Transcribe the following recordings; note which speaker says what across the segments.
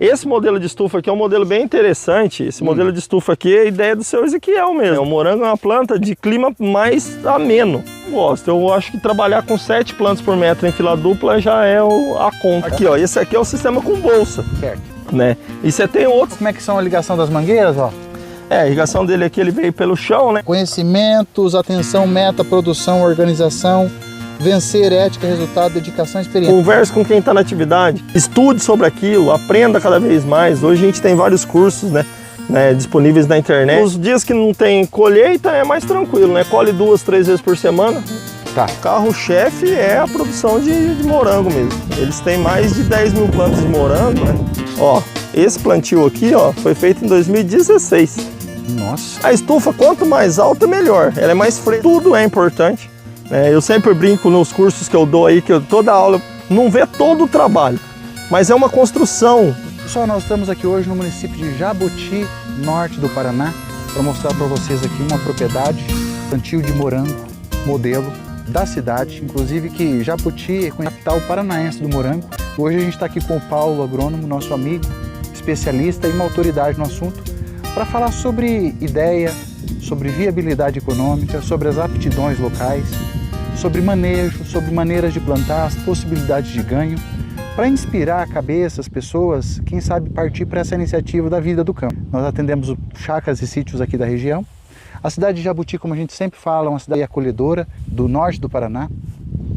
Speaker 1: Esse modelo de estufa aqui é um modelo bem interessante. Esse modelo de estufa aqui é a ideia do seu Ezequiel mesmo. O morango é uma planta de clima mais ameno. Eu acho que trabalhar com 7 plantas por metro em fila dupla já é a conta. Aqui, ó, esse aqui é o sistema com bolsa.
Speaker 2: Certo.
Speaker 1: Né? E você tem outros.
Speaker 2: Como é que são a ligação das mangueiras, ó?
Speaker 1: A irrigação dele aqui, ele veio pelo chão, né?
Speaker 2: Conhecimentos, atenção, meta, produção, organização, vencer, ética, resultado, dedicação, experiência.
Speaker 1: Converse com quem está na atividade, estude sobre aquilo, aprenda cada vez mais. Hoje a gente tem vários cursos, né, disponíveis na internet. Os dias que não tem colheita é mais tranquilo, né? Colhe 2, 3 vezes por semana.
Speaker 2: Tá.
Speaker 1: O carro-chefe é a produção de morango mesmo. Eles têm mais de 10 mil plantas de morango, né? Ó, esse plantio aqui, ó, foi feito em 2016.
Speaker 2: Nossa.
Speaker 1: A estufa, quanto mais alta, melhor. Ela é mais fresca. Tudo é importante. Eu sempre brinco nos cursos que eu dou aí, que toda aula não vê todo o trabalho, mas é uma construção.
Speaker 2: Pessoal, nós estamos aqui hoje no município de Jabuti, norte do Paraná, para mostrar para vocês aqui uma propriedade, plantio de morango, modelo da cidade, inclusive que Jabuti é a capital paranaense do morango. Hoje a gente está aqui com o Paulo, agrônomo, nosso amigo, especialista e uma autoridade no assunto, para falar sobre ideia, sobre viabilidade econômica, sobre as aptidões locais, sobre manejo, sobre maneiras de plantar, as possibilidades de ganho, para inspirar a cabeça, as pessoas, quem sabe partir para essa iniciativa da vida do campo. Nós atendemos chácaras e sítios aqui da região. A cidade de Jabuti, como a gente sempre fala, é uma cidade acolhedora do norte do Paraná,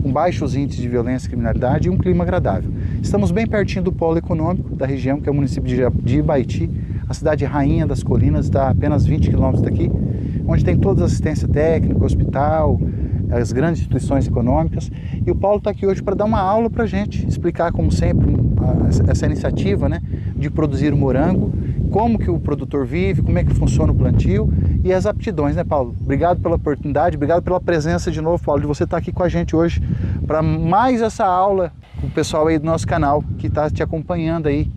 Speaker 2: com baixos índices de violência e criminalidade e um clima agradável. Estamos bem pertinho do polo econômico da região, que é o município de Ibaiti, a cidade rainha das colinas, está a apenas 20 quilômetros daqui, onde tem toda a assistência técnica, hospital, as grandes instituições econômicas. E o Paulo está aqui hoje para dar uma aula para a gente, explicar, como sempre, essa iniciativa, né, de produzir o morango, como que o produtor vive, como é que funciona o plantio e as aptidões, né, Paulo? Obrigado pela oportunidade, obrigado pela presença de novo, Paulo, de você estar aqui com a gente hoje para mais essa aula com o pessoal aí do nosso canal que está te acompanhando aí.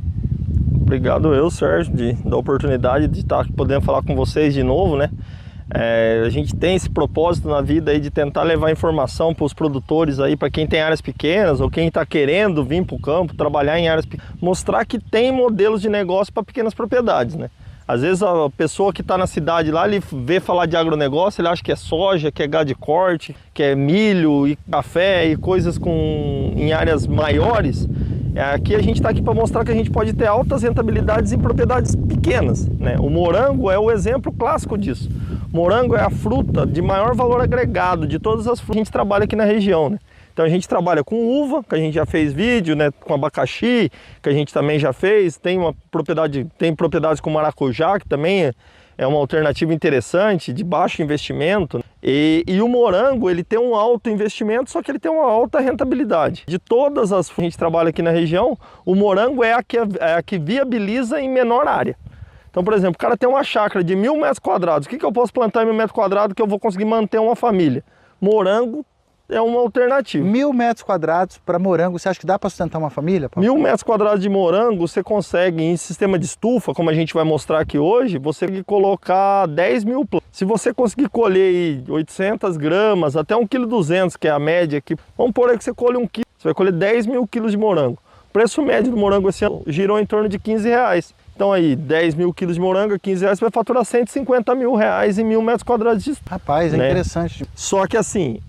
Speaker 1: Obrigado eu, Sérgio, da oportunidade de estar podendo falar com vocês de novo, né? A gente tem esse propósito na vida aí de tentar levar informação para os produtores aí, para quem tem áreas pequenas ou quem está querendo vir para o campo, trabalhar em áreas pequenas, mostrar que tem modelos de negócio para pequenas propriedades, né? Às vezes a pessoa que está na cidade lá, ele vê falar de agronegócio, ele acha que é soja, que é gado de corte, que é milho e café e coisas em áreas maiores. Aqui a gente está aqui para mostrar que a gente pode ter altas rentabilidades em propriedades pequenas, né? O morango é o exemplo clássico disso. Morango é a fruta de maior valor agregado de todas as frutas que a gente trabalha aqui na região, né? Então a gente trabalha com uva, que a gente já fez vídeo, né? Com abacaxi, que a gente também já fez. Tem propriedades com maracujá, que também é uma alternativa interessante, de baixo investimento. E o morango, ele tem um alto investimento, só que ele tem uma alta rentabilidade. De todas as que a gente trabalha aqui na região, o morango é a que viabiliza em menor área. Então, por exemplo, o cara tem uma chácara de 1.000 metros quadrados. O que eu posso plantar em 1.000 metros quadrados que eu vou conseguir manter uma família? Morango é uma alternativa.
Speaker 2: 1.000 metros quadrados para morango, você acha que dá para sustentar uma família, Paulo?
Speaker 1: 1.000 metros quadrados de morango, você consegue, em sistema de estufa, como a gente vai mostrar aqui hoje, você consegue colocar 10 mil plantas. Se você conseguir colher 800 gramas, até 1,2 kg, que é a média aqui, vamos pôr aí que você colhe 1 kg, você vai colher 10 mil quilos de morango. O preço médio do morango esse ano girou em torno de R$15. Então aí, 10 mil quilos de morango, R$15, você vai faturar R$150 mil em 1.000 metros quadrados de estufa.
Speaker 2: Rapaz, é interessante.
Speaker 1: Só que assim,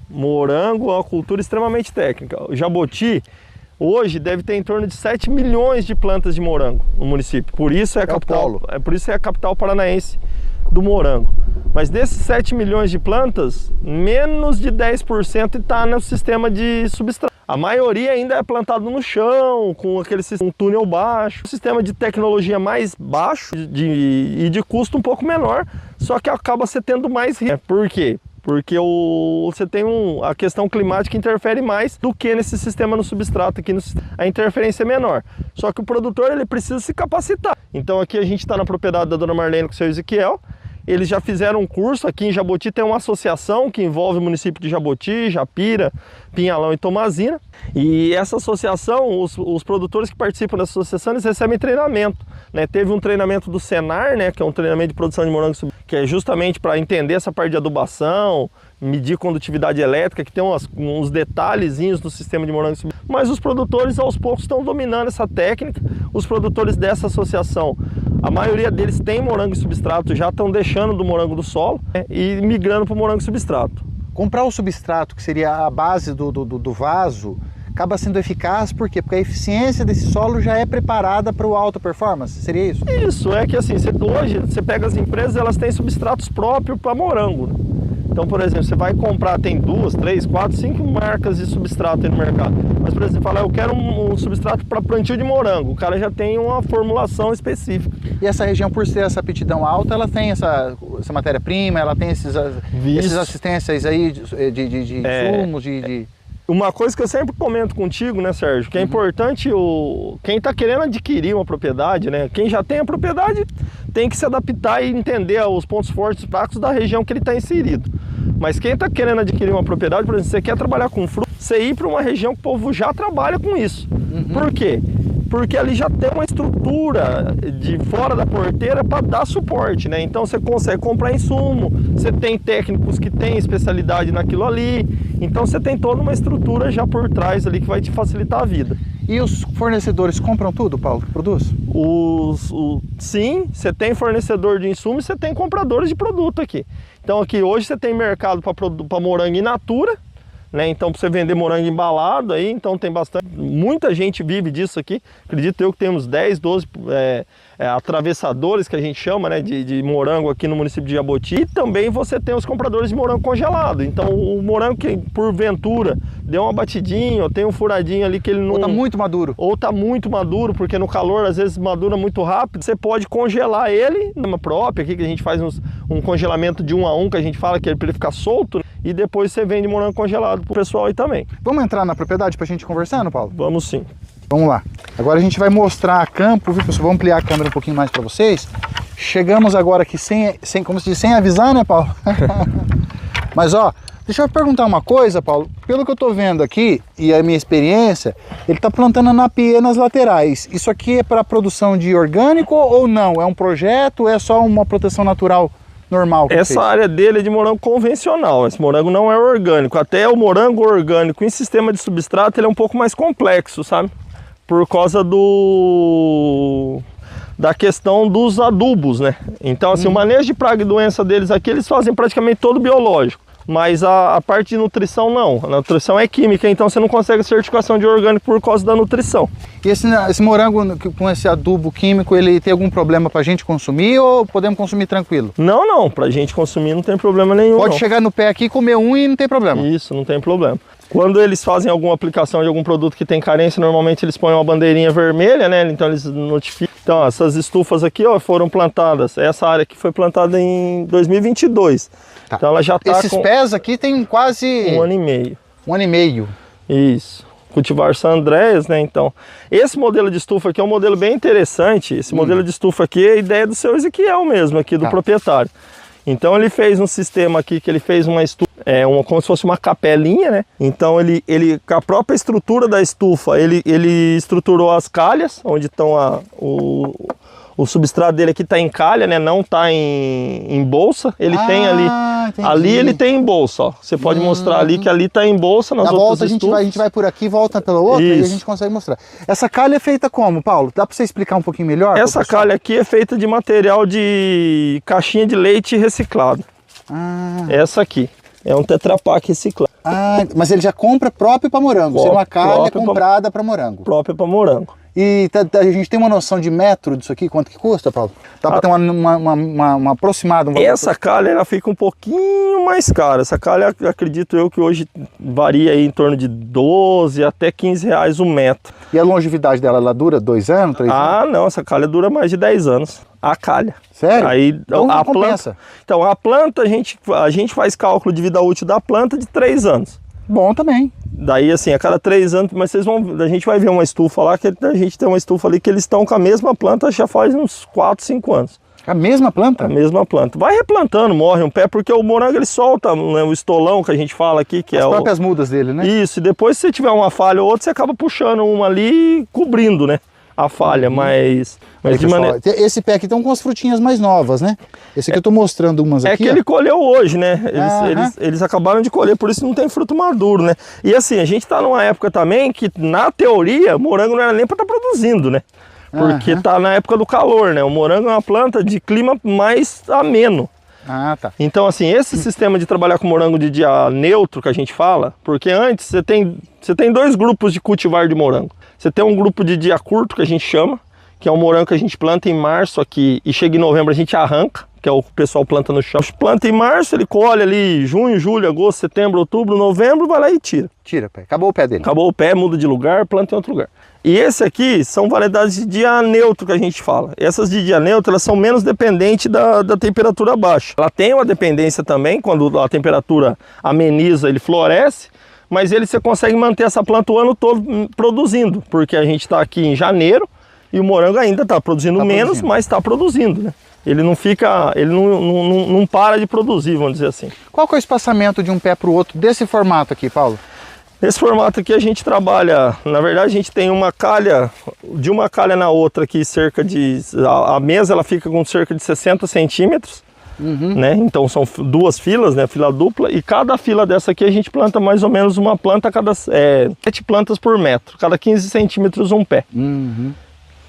Speaker 1: morango é uma cultura extremamente técnica. O Jabuti, hoje, deve ter em torno de 7 milhões de plantas de morango no município. Por isso é a capital, por isso é a capital paranaense do morango. Mas desses 7 milhões de plantas, menos de 10% está no sistema de substrato. A maioria ainda é plantado no chão, com um túnel baixo, um sistema de tecnologia mais baixo e de custo um pouco menor, só que acaba você tendo mais risco. Por quê? Porque você tem a questão climática interfere mais do que nesse sistema no substrato, aqui a interferência é menor. Só que o produtor ele precisa se capacitar. Então aqui a gente está na propriedade da dona Marlene com o seu Ezequiel. Eles já fizeram um curso, aqui em Jabuti tem uma associação que envolve o município de Jabuti, Japira, Pinhalão e Tomazina. E essa associação, os produtores que participam dessa associação, eles recebem treinamento, né? Teve um treinamento do Senar, né? Que é um treinamento de produção de morango, que é justamente para entender essa parte de adubação, medir condutividade elétrica, que tem uns detalhezinhos no sistema de morango substrato. Mas os produtores aos poucos estão dominando essa técnica. Os produtores dessa associação, a maioria deles tem morango em substrato, já estão deixando do morango do solo, né, e migrando para o morango substrato.
Speaker 2: Comprar o substrato, que seria a base do vaso, acaba sendo eficaz, por quê? Porque a eficiência desse solo já é preparada para o alta performance, seria isso?
Speaker 1: Isso, é que assim, hoje você pega as empresas, elas têm substratos próprios para morango, né? Então, por exemplo, você vai comprar, tem 2, 3, 4, 5 marcas de substrato aí no mercado. Mas, por exemplo, fala, eu quero um substrato para plantio de morango. O cara já tem uma formulação específica.
Speaker 2: E essa região, por ter essa aptidão alta, ela tem essa matéria-prima, ela tem esses assistências aí de insumos,
Speaker 1: Uma coisa que eu sempre comento contigo, né, Sérgio, que é importante quem está querendo adquirir uma propriedade, né, quem já tem a propriedade tem que se adaptar e entender os pontos fortes e fracos da região que ele está inserido. Mas quem está querendo adquirir uma propriedade, por exemplo, você quer trabalhar com fruta, você ir para uma região que o povo já trabalha com isso. Por quê? Porque ali já tem uma estrutura de fora da porteira para dar suporte, né? Então você consegue comprar insumo, você tem técnicos que têm especialidade naquilo ali, então você tem toda uma estrutura já por trás ali que vai te facilitar a vida.
Speaker 2: E os fornecedores compram tudo, Paulo, que produz?
Speaker 1: Sim, você tem fornecedor de insumo e você tem compradores de produto aqui. Então aqui hoje você tem mercado para morango in natura, né? Então, para você vender morango embalado aí, então tem bastante, muita gente vive disso aqui. Acredito eu que temos 10, 12 atravessadores, que a gente chama, né, de morango aqui no município de Jaboti. E também você tem os compradores de morango congelado. Então, o morango que porventura deu uma batidinha, ou tem um furadinho ali que ele não...
Speaker 2: Ou tá muito maduro.
Speaker 1: Ou tá muito maduro, porque no calor às vezes madura muito rápido. Você pode congelar ele numa própria aqui, que a gente faz um congelamento de 1 a 1, que a gente fala que é para ele ficar solto, né? E depois você vende morango congelado pro pessoal aí também.
Speaker 2: Vamos entrar na propriedade pra gente conversando, Paulo?
Speaker 1: Vamos sim.
Speaker 2: Vamos lá. Agora a gente vai mostrar a campo, viu, pessoal? Vou ampliar a câmera um pouquinho mais para vocês. Chegamos agora aqui como se diz, sem avisar, né, Paulo? Mas, ó, deixa eu perguntar uma coisa, Paulo. Pelo que eu tô vendo aqui, e a minha experiência, ele tá plantando anapiê nas laterais. Isso aqui é para produção de orgânico ou não? É um projeto ou é só uma proteção natural normal?
Speaker 1: Essa área dele é de morango convencional, esse morango não é orgânico. Até o morango orgânico em sistema de substrato ele é um pouco mais complexo, sabe? Por causa da questão dos adubos, né? Então assim, o manejo de praga e doença deles aqui, eles fazem praticamente todo biológico. Mas a parte de nutrição não, a nutrição é química, então você não consegue certificação de orgânico por causa da nutrição.
Speaker 2: E esse morango com esse adubo químico, ele tem algum problema pra gente consumir ou podemos consumir tranquilo?
Speaker 1: Não, pra gente consumir não tem problema nenhum.
Speaker 2: Pode
Speaker 1: não.
Speaker 2: chegar no pé aqui, comer um e não tem problema?
Speaker 1: Isso, não tem problema. Quando eles fazem alguma aplicação de algum produto que tem carência, normalmente eles põem uma bandeirinha vermelha, né? Então eles notificam. Então, ó, essas estufas aqui, ó, foram plantadas. Essa área aqui foi plantada em 2022. Tá. Então ela já está
Speaker 2: Esses pés aqui tem quase...
Speaker 1: 1 ano e meio.
Speaker 2: 1 ano e meio.
Speaker 1: Isso. Cultivar San Andrés, né? Então, esse modelo de estufa aqui é um modelo bem interessante. Esse modelo de estufa aqui é a ideia do seu Ezequiel mesmo, aqui do proprietário. Então ele fez um sistema aqui que ele fez uma estufa, como se fosse uma capelinha, né? Então com a própria estrutura da estufa, ele estruturou as calhas, onde estão o substrato dele aqui está em calha, né? Não está em bolsa. Ele tem ali. Entendi. Ali ele tem em bolsa, ó. Você pode mostrar ali que ali está em bolsa. Nas outras
Speaker 2: volta a gente vai por aqui, volta pela outra. Isso. E a gente consegue mostrar. Essa calha é feita como, Paulo? Dá para você explicar um pouquinho melhor?
Speaker 1: Essa calha aqui é feita de material de caixinha de leite reciclado. Essa aqui é um Tetra Pak reciclado.
Speaker 2: Mas ele já compra próprio para morango. Isso é uma calha comprada para morango.
Speaker 1: Própria para morango.
Speaker 2: E a gente tem uma noção de metro disso aqui, quanto que custa, Paulo? Dá para ter uma aproximada?
Speaker 1: Essa calha ela fica um pouquinho mais cara. Essa calha, acredito eu, que hoje varia aí em torno de 12 até 15 reais o metro. E
Speaker 2: a longevidade dela, ela dura 2 anos, 3 anos?
Speaker 1: Não, essa calha dura mais de 10 anos. A calha.
Speaker 2: Sério?
Speaker 1: Aí,
Speaker 2: então
Speaker 1: a planta, então a planta, a gente faz cálculo de vida útil da planta de 3 anos.
Speaker 2: Bom também.
Speaker 1: Daí assim, a cada 3 anos, mas a gente vai ver uma estufa lá, que a gente tem uma estufa ali que eles estão com a mesma planta já faz uns 4, 5 anos.
Speaker 2: A mesma planta?
Speaker 1: A mesma planta. Vai replantando, morre um pé, porque o morango ele solta, né, o estolão que a gente fala aqui, que
Speaker 2: as próprias mudas dele, né?
Speaker 1: Isso, e depois se tiver uma falha ou outra, você acaba puxando uma ali e cobrindo, né? a falha, mas
Speaker 2: Aí,
Speaker 1: de
Speaker 2: pessoal,
Speaker 1: maneira...
Speaker 2: esse pé aqui estão com as frutinhas mais novas, né? Esse aqui eu tô mostrando umas aqui.
Speaker 1: É que
Speaker 2: ó.
Speaker 1: ele colheu hoje, né?
Speaker 2: Aham.
Speaker 1: Eles acabaram de colher, por isso não tem fruto maduro, né? E assim, a gente tá numa época também que, na teoria, morango não era nem para estar produzindo, né? Porque tá na época do calor, né? O morango é uma planta de clima mais ameno.
Speaker 2: Ah, tá.
Speaker 1: Então, assim, esse sistema de trabalhar com morango de dia neutro que a gente fala, porque antes você tem dois grupos de cultivar de morango. Você tem um grupo de dia curto, que a gente chama, que é um morango que a gente planta em março aqui e chega em novembro a gente arranca, que é o que o pessoal planta no chão. Planta em março, ele colhe ali junho, julho, agosto, setembro, outubro, novembro, vai lá e tira.
Speaker 2: Tira, pé. Acabou o pé dele.
Speaker 1: Acabou o pé, muda de lugar, planta em outro lugar. E esse aqui são variedades de dia neutro que a gente fala. Essas de dia neutro, elas são menos dependentes da temperatura baixa. Ela tem uma dependência também, quando a temperatura ameniza, ele floresce, mas você consegue manter essa planta o ano todo produzindo, porque a gente está aqui em janeiro e o morango ainda está produzindo menos, mas está produzindo, né? Ele não fica, ele não para de produzir, vamos dizer assim.
Speaker 2: Qual que é o espaçamento de um pé para o outro desse formato aqui, Paulo?
Speaker 1: Nesse formato aqui a gente trabalha, na verdade a gente tem uma calha, de uma calha na outra aqui, cerca de, a mesa ela fica com cerca de 60 centímetros, né? Então são duas filas, né? Fila dupla, e cada fila dessa aqui a gente planta mais ou menos uma planta a cada 7 plantas por metro, cada 15 centímetros um pé.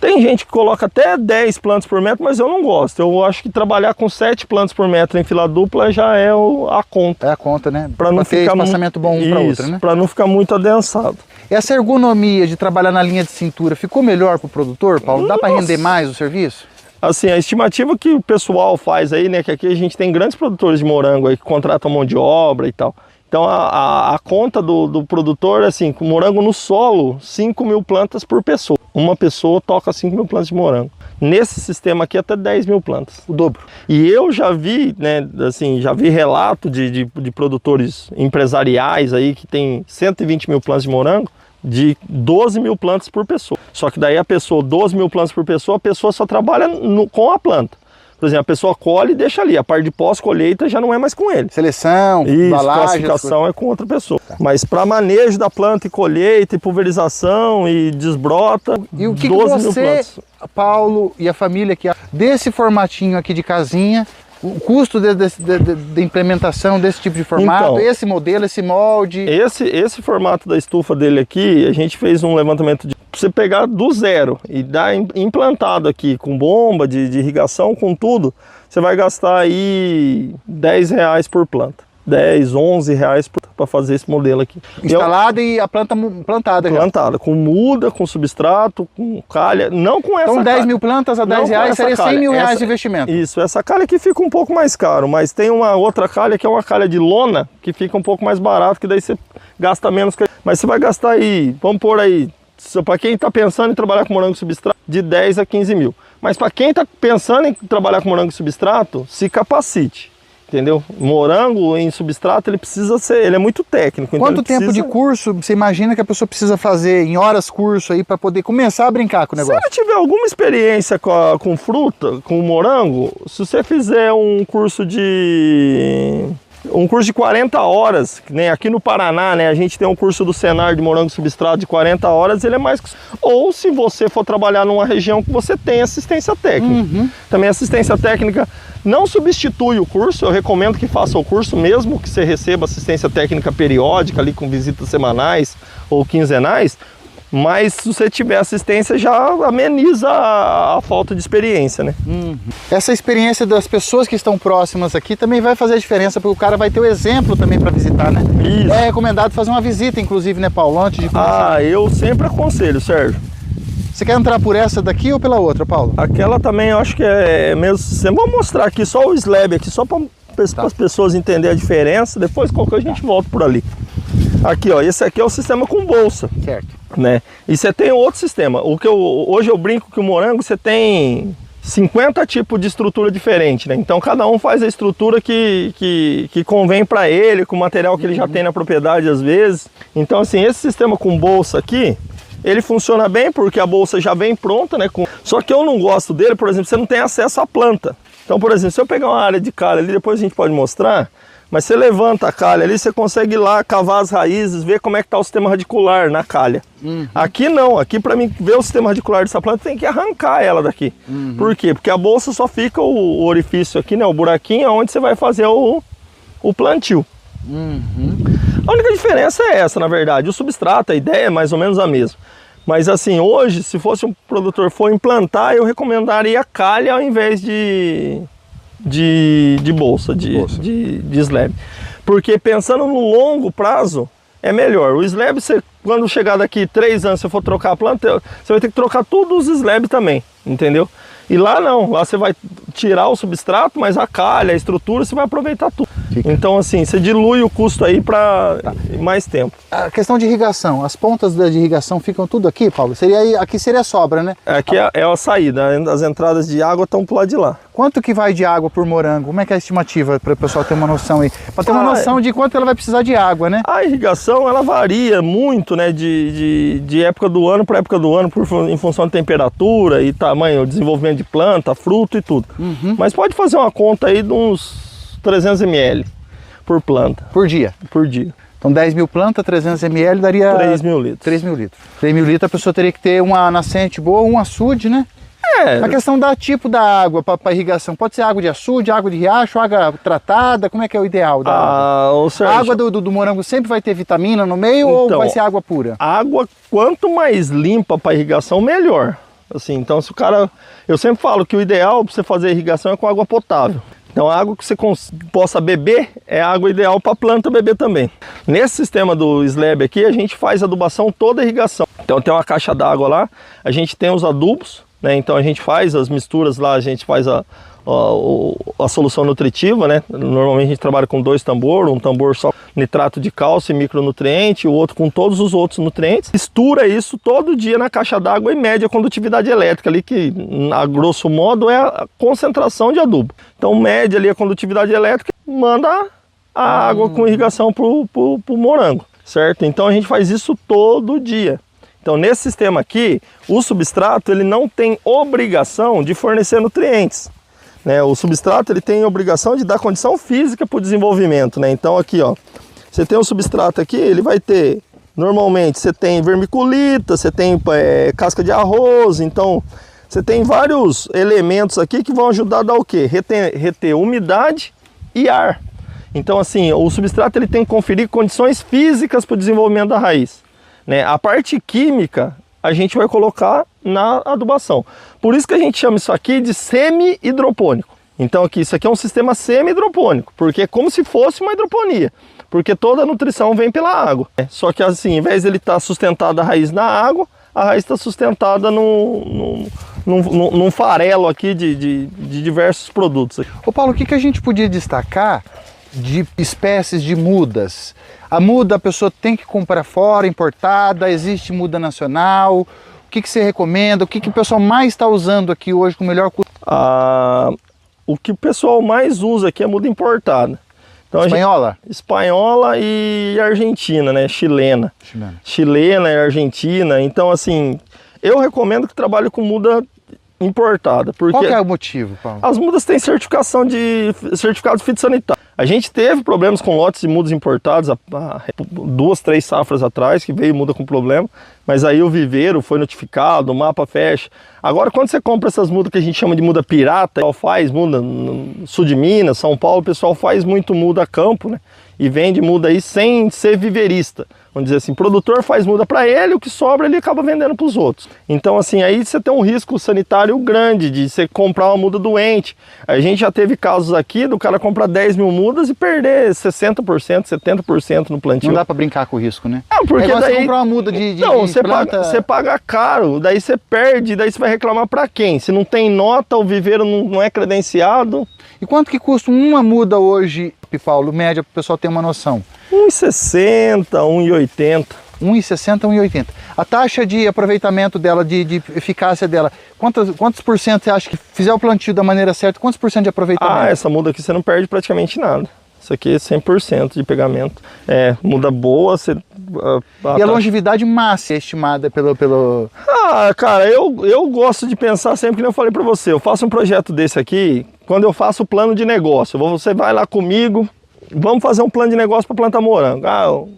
Speaker 1: Tem gente que coloca até 10 plantas por metro, mas eu não gosto. Eu acho que trabalhar com 7 plantas por metro em fila dupla já é a conta.
Speaker 2: É a conta, né?
Speaker 1: Para não
Speaker 2: ter
Speaker 1: ficar
Speaker 2: espaçamento bom um para outro, né?
Speaker 1: Para não ficar muito adensado.
Speaker 2: Essa ergonomia de trabalhar na linha de cintura ficou melhor para o produtor, Paulo? Dá para render mais o serviço?
Speaker 1: Assim, a estimativa que o pessoal faz aí, né, que aqui a gente tem grandes produtores de morango aí que contratam mão de obra e tal. Então a conta do produtor é assim, com morango no solo, 5.000 plantas por pessoa. Uma pessoa toca 5.000 plantas de morango. Nesse sistema aqui até 10.000 plantas.
Speaker 2: O dobro.
Speaker 1: E eu já vi, né, assim, já vi relato de produtores empresariais aí que tem 120.000 plantas de morango, de 12.000 plantas por pessoa. Só que daí a pessoa, 12.000 plantas por pessoa, a pessoa só trabalha com a planta. Por exemplo, a pessoa colhe e deixa ali. A parte de pós-colheita já não é mais com ele.
Speaker 2: Seleção, embalagem,
Speaker 1: classificação é com outra pessoa. Tá. Mas para manejo da planta e colheita e pulverização e desbrota,
Speaker 2: e o que você, Paulo e a família aqui, desse formatinho aqui de casinha, o custo de implementação desse tipo de formato, então, esse modelo, esse molde?
Speaker 1: Esse formato da estufa dele aqui, a gente fez um levantamento de... Você pegar do zero e dar implantado aqui com bomba de irrigação, com tudo, você vai gastar aí R$10 por planta. 10, 11 reais para fazer esse modelo aqui.
Speaker 2: Instalada e a planta plantada já.
Speaker 1: Plantada, com muda, com substrato, com calha, não com essa.
Speaker 2: Então 10.000 plantas a 10 reais seria 100 mil reais de investimento.
Speaker 1: Isso, essa calha aqui fica um pouco mais caro, mas tem uma outra calha que é uma calha de lona, que fica um pouco mais barato, que daí você gasta menos. Mas você vai gastar aí, vamos pôr aí, para quem está pensando em trabalhar com morango substrato, de 10 a 15 mil. Mas para quem está pensando em trabalhar com morango substrato, se capacite. Entendeu? Morango em substrato, ele precisa ser, ele é muito técnico.
Speaker 2: Quanto
Speaker 1: então
Speaker 2: tempo de curso você imagina que a pessoa precisa fazer em horas curso aí para poder começar a brincar com o negócio?
Speaker 1: Se ele tiver alguma experiência com fruta, com morango, se você fizer um curso de 40 horas, né? Aqui no Paraná, né, a gente tem um curso do Senar de morango substrato de 40 horas, ele é mais... Ou se você for trabalhar numa região que você tem assistência técnica. Também assistência técnica não substitui o curso, eu recomendo que faça o curso mesmo, que você receba assistência técnica periódica, ali com visitas semanais ou quinzenais, mas se você tiver assistência já ameniza a falta de experiência, né?
Speaker 2: Essa experiência das pessoas que estão próximas aqui também vai fazer a diferença, porque o cara vai ter o exemplo também para visitar, né?
Speaker 1: Isso.
Speaker 2: É recomendado fazer uma visita, inclusive, né, Paulo, antes de começar?
Speaker 1: Ah, eu sempre aconselho, Sérgio.
Speaker 2: Você quer entrar por essa daqui ou pela outra, Paulo?
Speaker 1: Aquela também eu acho que é mesmo... Vou mostrar aqui só o slab aqui, só para as pessoas entenderem a diferença, depois qualquer coisa a gente volta por ali. Aqui, ó, esse aqui é o sistema com bolsa.
Speaker 2: Certo.
Speaker 1: Né? E você tem outro sistema. Hoje eu brinco que o morango você tem 50 tipos de estrutura diferente, né? Então cada um faz a estrutura que convém para ele, com o material que ele já tem na propriedade às vezes. Então assim, esse sistema com bolsa aqui, ele funciona bem porque a bolsa já vem pronta, né? Só que eu não gosto dele, por exemplo, você não tem acesso à planta. Então, por exemplo, se eu pegar uma área de calha ali, depois a gente pode mostrar, Mas você levanta a calha ali, você consegue ir lá cavar as raízes, ver como é que está o sistema radicular na calha. Aqui não, aqui para mim ver o sistema radicular dessa planta tem que arrancar ela daqui. Por quê? Porque a bolsa só fica o orifício aqui, né? O buraquinho onde você vai fazer o plantio. A única diferença é essa, na verdade. O substrato, a ideia é mais ou menos a mesma. Mas assim, hoje, se fosse um produtor for implantar, eu recomendaria a calha ao invés de bolsa, de slab. Porque pensando no longo prazo, é melhor. O slab, quando chegar daqui 3 anos, se você for trocar a planta, você vai ter que trocar todos os slab também, entendeu? E lá não, lá você vai tirar o substrato, mas a calha, a estrutura, você vai aproveitar tudo. Então assim, você dilui o custo aí para mais tempo.
Speaker 2: A questão de irrigação, as pontas de irrigação ficam tudo aqui, Paulo? Aqui seria a sobra, né?
Speaker 1: Aqui é a saída, as entradas de água estão pro lado de lá.
Speaker 2: Quanto que vai de água por morango? Como é que é a estimativa para o pessoal ter uma noção aí? Para ter uma noção de quanto ela vai precisar de água, né?
Speaker 1: A irrigação, ela varia muito, né, de época do ano para época do ano, em função de temperatura e tamanho, desenvolvimento de planta, fruto e tudo. Mas pode fazer uma conta aí de uns 300 ml por planta.
Speaker 2: Por dia?
Speaker 1: Por dia.
Speaker 2: Então 10 mil plantas, 300 ml daria...
Speaker 1: 3 mil litros.
Speaker 2: 3 mil litros. 3 mil litros a pessoa teria que ter uma nascente boa, um açude, né? A questão da tipo da água para irrigação, pode ser água de açude, água de riacho, água tratada, como é que é o ideal da água? A água do morango sempre vai ter vitamina no meio ou vai ser água pura?
Speaker 1: Água, quanto mais limpa para irrigação, melhor. Assim, então se o cara... Eu sempre falo que o ideal para você fazer irrigação é com água potável. Então a água que você possa beber é a água ideal para a planta beber também. Nesse sistema do slab aqui, a gente faz adubação toda a irrigação. Então tem uma caixa d'água lá, a gente tem os adubos, né? Então a gente faz as misturas lá, a gente faz a solução nutritiva, né? Normalmente a gente trabalha com 2 tambores, um tambor só com nitrato de cálcio e micronutriente, o outro com todos os outros nutrientes. Mistura isso todo dia na caixa d'água e mede a condutividade elétrica ali, que a grosso modo é a concentração de adubo. Então mede ali a condutividade elétrica e manda a água com irrigação pro morango, certo? Então a gente faz isso todo dia. Então nesse sistema aqui, o substrato ele não tem obrigação de fornecer nutrientes. Né, o substrato ele tem a obrigação de dar condição física para o desenvolvimento, né? Então aqui, ó, você tem o substrato aqui, ele vai ter, normalmente você tem vermiculita, você tem casca de arroz, então você tem vários elementos aqui que vão ajudar a dar o quê? Reter umidade e ar. Então assim, o substrato ele tem que conferir condições físicas para o desenvolvimento da raiz, né? A parte química a gente vai colocar na adubação. Por isso que a gente chama isso aqui de semi-hidropônico. Então aqui, isso aqui é um sistema semi-hidropônico, porque é como se fosse uma hidroponia, porque toda a nutrição vem pela água. Só que assim, em vez de ele estar sustentado a raiz na água, a raiz está sustentada num farelo aqui de diversos produtos.
Speaker 2: Ô Paulo, o que a gente podia destacar de espécies de mudas? A muda a pessoa tem que comprar fora, importada, existe muda nacional? O que você recomenda? O que o pessoal mais está usando aqui hoje com o melhor custo?
Speaker 1: O que o pessoal mais usa aqui é muda importada. Então,
Speaker 2: espanhola?
Speaker 1: Espanhola e argentina, né? Chilena. Chilena e argentina. Então assim, eu recomendo que trabalhe com muda importada. Porque
Speaker 2: qual que é o motivo, Paulo?
Speaker 1: As mudas têm certificado fitossanitário. A gente teve problemas com lotes de mudas importados há 2, 3 safras atrás, que veio muda com problema, mas aí o viveiro foi notificado, o mapa fecha. Agora, quando você compra essas mudas que a gente chama de muda pirata, o pessoal faz muda no sul de Minas, São Paulo, o pessoal faz muito muda a campo, né? E vende muda aí sem ser viveirista. Vamos dizer assim, o produtor faz muda para ele, o que sobra ele acaba vendendo para os outros. Então assim, aí você tem um risco sanitário grande de você comprar uma muda doente. A gente já teve casos aqui do cara comprar 10 mil mudas e perder 60%, 70% no plantio.
Speaker 2: Não dá para brincar com o risco, né?
Speaker 1: Porque daí...
Speaker 2: você comprar uma muda de
Speaker 1: planta... você paga caro, daí você perde, daí você vai reclamar para quem? Se não tem nota, o viveiro não é credenciado.
Speaker 2: E quanto que custa uma muda hoje, Paulo, média, para o pessoal ter uma noção?
Speaker 1: 1,60, 1,80.
Speaker 2: 1,60, 1,80. A taxa de aproveitamento dela, de eficácia dela, quantos por cento você acha que fizer o plantio da maneira certa, quantos por cento de aproveitamento?
Speaker 1: Essa muda aqui você não perde praticamente nada. Isso aqui é 100% de pegamento. Muda boa.
Speaker 2: E a longevidade máxima estimada pelo...
Speaker 1: Cara, eu gosto de pensar sempre que eu falei para você. Eu faço um projeto desse aqui, quando eu faço o plano de negócio. Você vai lá comigo, vamos fazer um plano de negócio para plantar morango.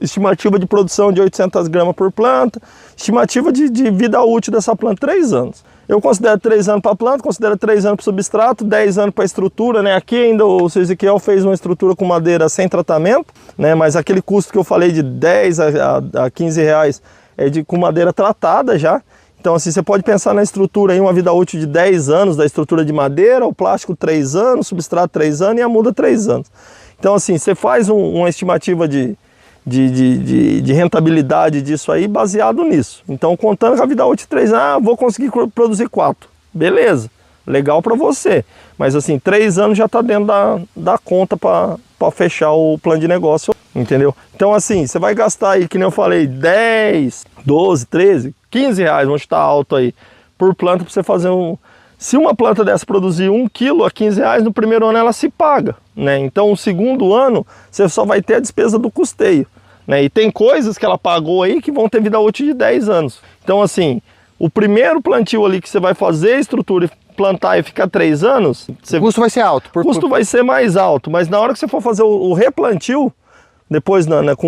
Speaker 1: Estimativa de produção de 800 gramas por planta, estimativa de vida útil dessa planta, 3 anos. Eu considero 3 anos para a planta, considero 3 anos para o substrato, 10 anos para a estrutura, né? Aqui ainda o seu Ezequiel fez uma estrutura com madeira sem tratamento, né? Mas aquele custo que eu falei de 10 a 15 reais é com madeira tratada já. Então assim, você pode pensar na estrutura aí, uma vida útil de 10 anos da estrutura de madeira, o plástico 3 anos, o substrato 3 anos e a muda 3 anos. Então assim, você faz uma estimativa de rentabilidade disso aí baseado nisso. Então, contando com a vida útil de 3 anos, vou conseguir produzir 4. Beleza, legal para você. Mas assim, 3 anos já está dentro da conta para fechar o plano de negócio, entendeu? Então assim, você vai gastar aí, que nem eu falei, 10, 12, 13, 15 reais, vamos chutar alto aí, por planta para você fazer Se uma planta dessa produzir 1 quilo a 15 reais, no primeiro ano ela se paga, né? Então, no segundo ano, você só vai ter a despesa do custeio, né? E tem coisas que ela pagou aí que vão ter vida útil de 10 anos. Então, assim, o primeiro plantio ali que você vai fazer a estrutura e plantar e ficar 3 anos...
Speaker 2: O custo vai ser alto.
Speaker 1: O custo vai ser mais alto, mas na hora que você for fazer o replantio, depois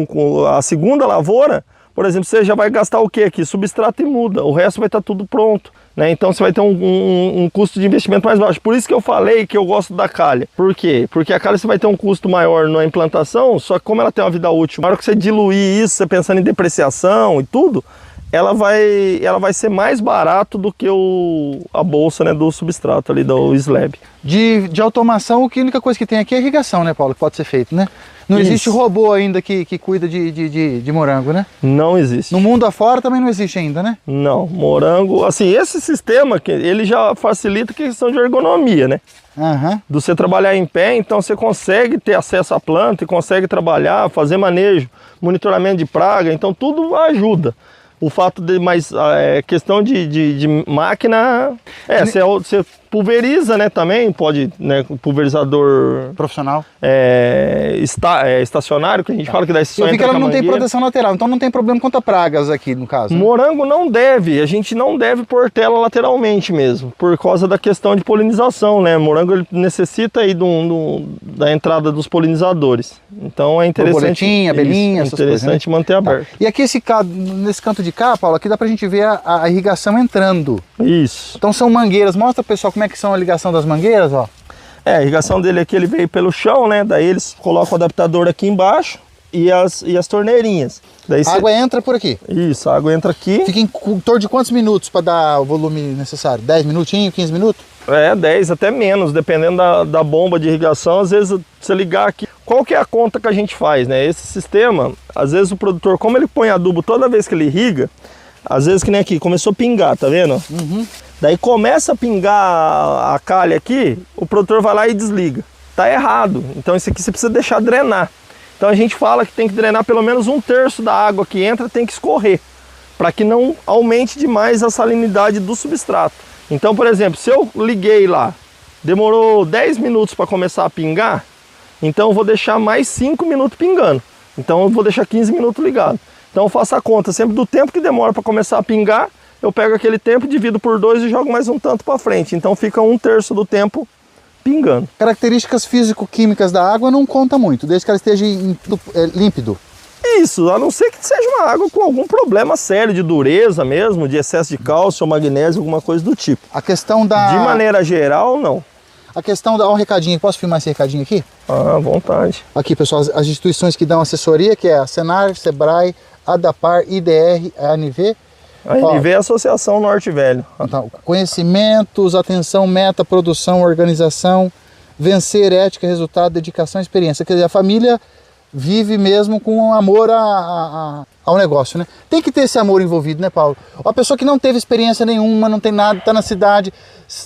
Speaker 1: com a segunda lavoura, por exemplo, você já vai gastar o que aqui? Substrato e muda, o resto vai estar tudo pronto, né? Então você vai ter um custo de investimento mais baixo. Por isso que eu falei que eu gosto da calha. Por quê? Porque a calha você vai ter um custo maior na implantação, só que como ela tem uma vida útil, na hora que você diluir isso, você pensando em depreciação e tudo, ela vai ser mais barato do que a bolsa, né, do substrato ali, do slab.
Speaker 2: De automação, a única coisa que tem aqui é irrigação, né, Paulo? Que pode ser feito, né? Não existe robô ainda que cuida de morango, né?
Speaker 1: Não existe.
Speaker 2: No mundo afora também não existe ainda, né?
Speaker 1: Não, morango... Assim, esse sistema, ele já facilita a questão de ergonomia, né?
Speaker 2: Uhum.
Speaker 1: De você trabalhar em pé, então você consegue ter acesso à planta e consegue trabalhar, fazer manejo, monitoramento de praga, então tudo ajuda. O fato de, mas questão de máquina, você pulveriza, né, também, pode, né, pulverizador
Speaker 2: profissional,
Speaker 1: estacionário, que a gente fala que dá esse
Speaker 2: som. Eu vi que ela não tem proteção lateral, então não tem problema quanto a pragas aqui, no caso. Né?
Speaker 1: Morango não deve, a gente não deve pôr tela lateralmente mesmo, por causa da questão de polinização, né, morango ele necessita aí da entrada dos polinizadores, então é interessante.
Speaker 2: Borboletinha, abelhinha, essas coisas, né?
Speaker 1: Manter aberto.
Speaker 2: E aqui nesse canto de cá, Paulo, aqui dá pra gente ver a irrigação entrando.
Speaker 1: Isso.
Speaker 2: Então são mangueiras, mostra pessoal como é que são a ligação das mangueiras, ó.
Speaker 1: A irrigação dele aqui, ele veio pelo chão, né? Daí eles colocam o adaptador aqui embaixo e as torneirinhas. Daí
Speaker 2: a água entra por aqui.
Speaker 1: Isso, a água entra aqui.
Speaker 2: Fica em torno de quantos minutos para dar o volume necessário? 10 minutinhos, 15 minutos?
Speaker 1: 10, até menos, dependendo da bomba de irrigação. Às vezes, você ligar aqui, qual que é a conta que a gente faz, né? Esse sistema, às vezes o produtor, como ele põe adubo toda vez que ele irriga, às vezes que nem aqui, começou a pingar, tá vendo?
Speaker 2: Uhum.
Speaker 1: Daí começa a pingar a calha aqui, o produtor vai lá e desliga. Tá errado, então isso aqui você precisa deixar drenar. Então a gente fala que tem que drenar pelo menos 1/3 da água que entra, tem que escorrer, para que não aumente demais a salinidade do substrato. Então, por exemplo, se eu liguei lá, demorou 10 minutos para começar a pingar, então eu vou deixar mais 5 minutos pingando. Então eu vou deixar 15 minutos ligado. Então eu faço a conta sempre do tempo que demora para começar a pingar, eu pego aquele tempo, divido por 2 e jogo mais um tanto para frente. Então fica 1/3 do tempo pingando.
Speaker 2: Características físico-químicas da água não conta muito, desde que ela esteja límpido.
Speaker 1: Isso, a não ser que seja uma água com algum problema sério de dureza mesmo, de excesso de cálcio ou magnésio, alguma coisa do tipo.
Speaker 2: A questão da...
Speaker 1: De maneira geral, não.
Speaker 2: A questão da... Ó, um recadinho, posso filmar esse recadinho aqui?
Speaker 1: À vontade.
Speaker 2: Aqui, pessoal, as instituições que dão assessoria, que é a Senar, Sebrae, ADAPAR, IDR, a ANV.
Speaker 1: A ANV é a Associação Norte Velho.
Speaker 2: Então, conhecimentos, atenção, meta, produção, organização, vencer, ética, resultado, dedicação, experiência. Quer dizer, a família vive mesmo com amor ao negócio, né? Tem que ter esse amor envolvido, né, Paulo? A pessoa que não teve experiência nenhuma, não tem nada, tá na cidade,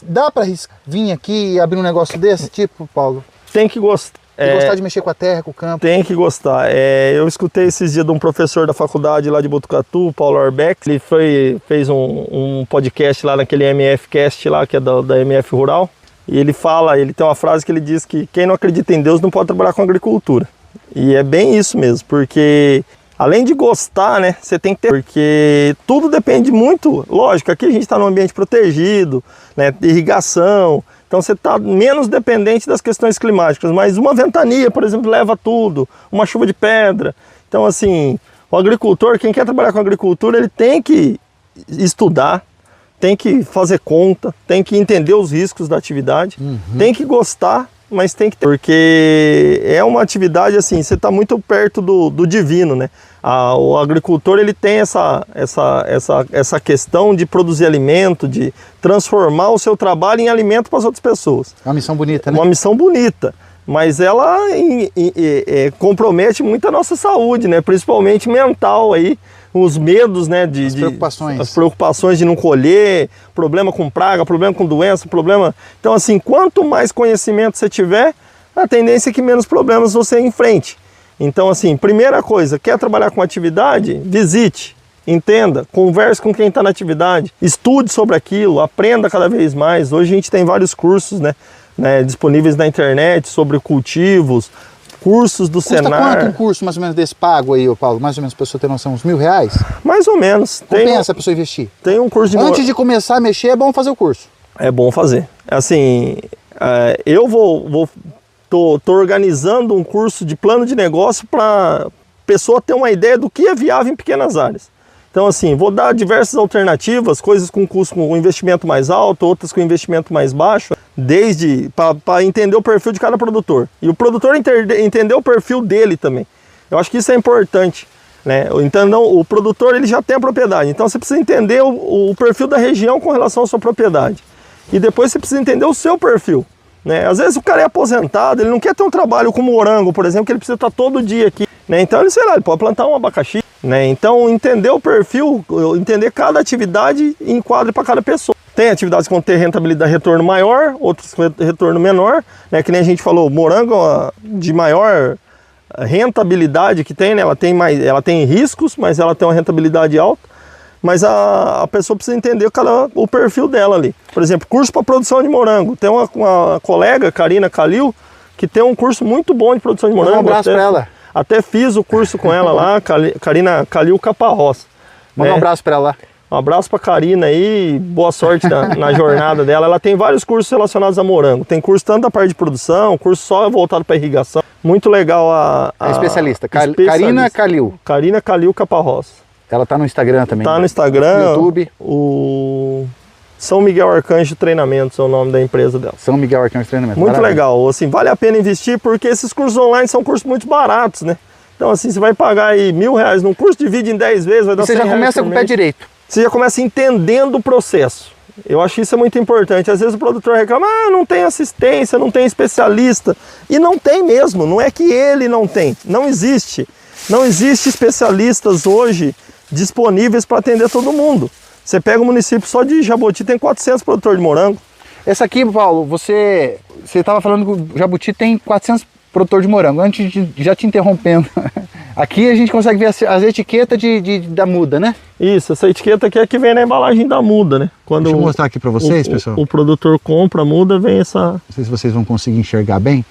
Speaker 2: dá para vir aqui e abrir um negócio desse tipo, Paulo?
Speaker 1: Tem que gostar.
Speaker 2: Gostar de mexer com a terra, com o campo.
Speaker 1: Tem que gostar. Eu escutei esses dias de um professor da faculdade lá de Botucatu, Paulo Arbeck. Ele fez um podcast lá naquele MFcast lá, que é da MF Rural. E ele tem uma frase que ele diz que quem não acredita em Deus não pode trabalhar com agricultura. E é bem isso mesmo, porque além de gostar, né, você tem que ter, porque tudo depende muito, lógico, aqui a gente está num ambiente protegido, né, irrigação, Então você está menos dependente das questões climáticas. Mas uma ventania, por exemplo, leva tudo, uma chuva de pedra. Então assim, o agricultor, quem quer trabalhar com agricultura, ele tem que estudar, tem que fazer conta, tem que entender os riscos da atividade, tem que gostar, mas tem que ter, porque é uma atividade assim, você está muito perto do divino, né? O agricultor, ele tem essa questão de produzir alimento, de transformar o seu trabalho em alimento para as outras pessoas.
Speaker 2: É uma missão bonita, né?
Speaker 1: Uma missão bonita, mas ela compromete muito a nossa saúde, né? Principalmente mental aí, os medos, né? As preocupações de não colher, problema com praga, problema com doença, problema... Então assim, quanto mais conhecimento você tiver, a tendência é que menos problemas você enfrente. Então assim, primeira coisa, quer trabalhar com atividade? Visite, entenda, converse com quem está na atividade, estude sobre aquilo, aprenda cada vez mais. Hoje a gente tem vários cursos, né, disponíveis na internet sobre cultivos, cursos do Senar.
Speaker 2: Custa quanto um curso mais ou menos desse pago aí, Paulo? Mais ou menos, a pessoa ter noção, uns R$1.000?
Speaker 1: Mais ou menos.
Speaker 2: Compensa a pessoa investir?
Speaker 1: Tem um curso de...
Speaker 2: Antes de começar a mexer, é bom fazer o curso.
Speaker 1: É bom fazer. Assim, eu tô organizando um curso de plano de negócio para a pessoa ter uma ideia do que é viável em pequenas áreas. Então assim, vou dar diversas alternativas, coisas com custo com investimento mais alto, outras com investimento mais baixo, desde para entender o perfil de cada produtor. E o produtor entender o perfil dele também. Eu acho que isso é importante, né? Então o produtor, ele já tem a propriedade, então você precisa entender o perfil da região com relação à sua propriedade. E depois você precisa entender o seu perfil, né? Às vezes o cara é aposentado, ele não quer ter um trabalho como morango, por exemplo, que ele precisa estar todo dia aqui, né? Então ele, sei lá, ele pode plantar um abacaxi, né? Então entender o perfil, entender cada atividade e enquadre para cada pessoa. Tem atividades que vão ter rentabilidade, retorno maior, outras com retorno menor, né? Que nem a gente falou, morango de maior rentabilidade que tem, né? Ela tem riscos, mas ela tem uma rentabilidade alta. Mas a pessoa precisa entender o perfil dela ali. Por exemplo, curso para produção de morango. Tem uma colega, Karina Kalil, que tem um curso muito bom de produção de morango.
Speaker 2: Um abraço para ela.
Speaker 1: Até fiz o curso com ela lá, Karina Kalil Caparrós.
Speaker 2: Manda um abraço para ela.
Speaker 1: Um abraço para Karina aí, boa sorte na jornada dela. Ela tem vários cursos relacionados a morango. Tem curso tanto da parte de produção, curso só voltado para irrigação. Muito legal
Speaker 2: a especialista. Karina Kalil.
Speaker 1: Karina Kalil Caparrós.
Speaker 2: Ela tá no Instagram também.
Speaker 1: Tá no Instagram.
Speaker 2: No YouTube.
Speaker 1: O São Miguel Arcanjo Treinamentos é o nome da empresa dela.
Speaker 2: São Miguel Arcanjo Treinamentos.
Speaker 1: Muito legal. Assim, vale a pena investir porque esses cursos online são cursos muito baratos, né? Então assim, você vai pagar aí R$1.000 num curso, divide em 10 vezes, vai dar
Speaker 2: R$100. Você já começa com o pé direito.
Speaker 1: Você já começa entendendo o processo. Eu acho que isso é muito importante. Às vezes o produtor reclama, não tem assistência, não tem especialista. E não tem mesmo, não é que ele não tem. Não existe. Não existe especialistas hoje disponíveis para atender todo mundo. Você pega o município só de Jabuti, tem 400 produtores de morango. Essa aqui, Paulo, você estava falando que o Jabuti tem 400 produtores de morango. Antes de já te interrompendo, aqui a gente consegue ver as etiquetas da muda, né? Isso, essa etiqueta aqui é que vem na embalagem da muda, né? Quando deixa eu mostrar aqui para vocês, pessoal. O produtor compra a muda, vem essa... Não sei se vocês vão conseguir enxergar bem.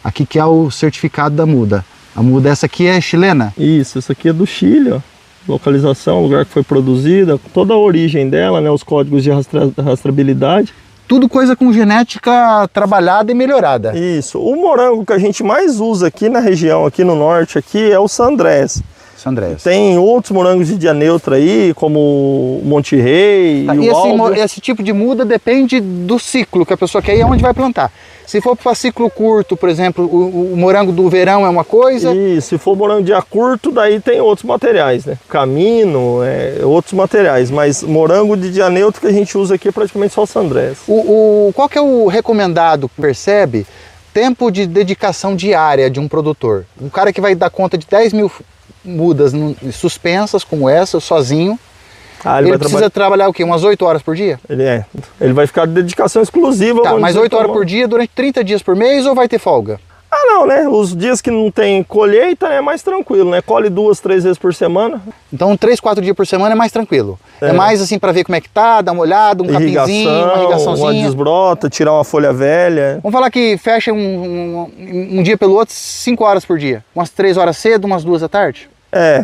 Speaker 1: Aqui que é o certificado da muda. A muda, essa aqui é chilena? Isso, essa aqui é do Chile, ó. Localização, lugar que foi produzida, toda a origem dela, né, os códigos de rastreabilidade. Tudo coisa com genética trabalhada e melhorada. Isso. O morango que a gente mais usa aqui na região, aqui no norte, aqui é o Sandrés. Sandrés. Tem outros morangos de dia neutra aí, como o Monte Rei. Tá, e esse tipo de muda depende do ciclo que a pessoa quer e aonde vai plantar. Se for para ciclo curto, por exemplo, o morango do verão é uma coisa. E se for morango de dia curto, daí tem outros materiais, né? Camino, outros materiais. Mas morango de dia neutro que a gente usa aqui é praticamente só o Sandrés. Qual que é o recomendado, percebe? Tempo de dedicação diária de um produtor. Um cara que vai dar conta de 10 mil mudas suspensas como essa, sozinho. Ele precisa trabalhar o quê? Umas 8 horas por dia? Ele vai ficar de dedicação exclusiva. Tá, mas 8 horas por dia durante 30 dias por mês ou vai ter folga? Não, né? Os dias que não tem colheita é mais tranquilo, né? Colhe 2, 3 vezes por semana. Então 3, 4 dias por semana é mais tranquilo. É mais assim para ver como é que tá, dar uma olhada, um capinzinho, uma irrigaçãozinha. Uma desbrota, tirar uma folha velha. Vamos falar que fecha um dia pelo outro 5 horas por dia. Umas 3 horas cedo, umas 2 da tarde?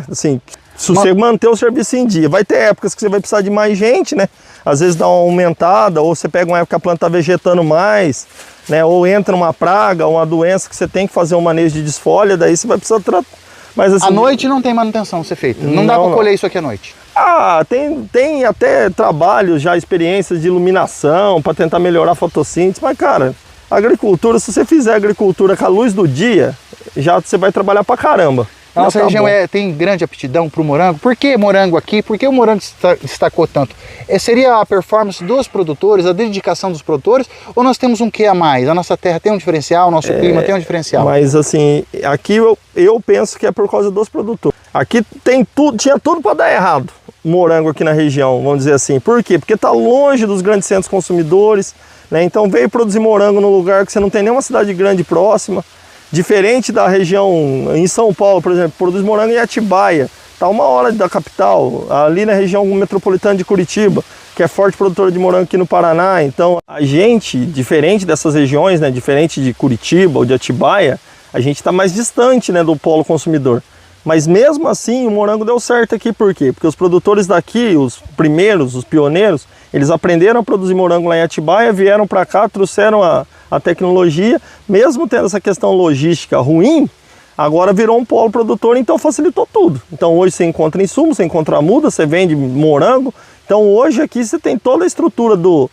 Speaker 1: Assim... Se você manter o serviço em dia. Vai ter épocas que você vai precisar de mais gente, né? Às vezes dá uma aumentada, ou você pega uma época que a planta está vegetando mais, né? Ou entra uma praga, uma doença que você tem que fazer um manejo de desfolha, daí você vai precisar tratar. Mas, assim,
Speaker 2: à noite não tem manutenção ser feita? Não dá para colher isso aqui à noite?
Speaker 1: Ah, tem até trabalhos já, experiências de iluminação para tentar melhorar a fotossíntese, mas cara, a agricultura, se você fizer agricultura com a luz do dia, já você vai trabalhar pra caramba.
Speaker 2: A nossa região tem grande aptidão para o morango. Por que morango aqui? Por que o morango destacou tanto? Seria a performance dos produtores, a dedicação dos produtores, ou nós temos um quê a mais? A nossa terra tem um diferencial, o nosso clima tem um diferencial?
Speaker 1: Mas assim, aqui eu penso que é por causa dos produtores. Aqui tem tudo, tinha tudo para dar errado, morango aqui na região, vamos dizer assim. Por quê? Porque está longe dos grandes centros consumidores, né? Então veio produzir morango num lugar que você não tem nenhuma cidade grande próxima. Diferente da região em São Paulo, por exemplo, produz morango em Atibaia, está 1 hora da capital, ali na região metropolitana de Curitiba, que é forte produtora de morango aqui no Paraná. Então a gente, diferente dessas regiões, né, diferente de Curitiba ou de Atibaia, a gente está mais distante, né, do polo consumidor. Mas mesmo assim o morango deu certo aqui, por quê? Porque os produtores daqui, os primeiros, os pioneiros, eles aprenderam a produzir morango lá em Atibaia, vieram para cá, trouxeram a tecnologia, mesmo tendo essa questão logística ruim, agora virou um polo produtor, então facilitou tudo. Então hoje você encontra insumo, você encontra a muda, você vende morango. Então hoje aqui você tem toda a estrutura do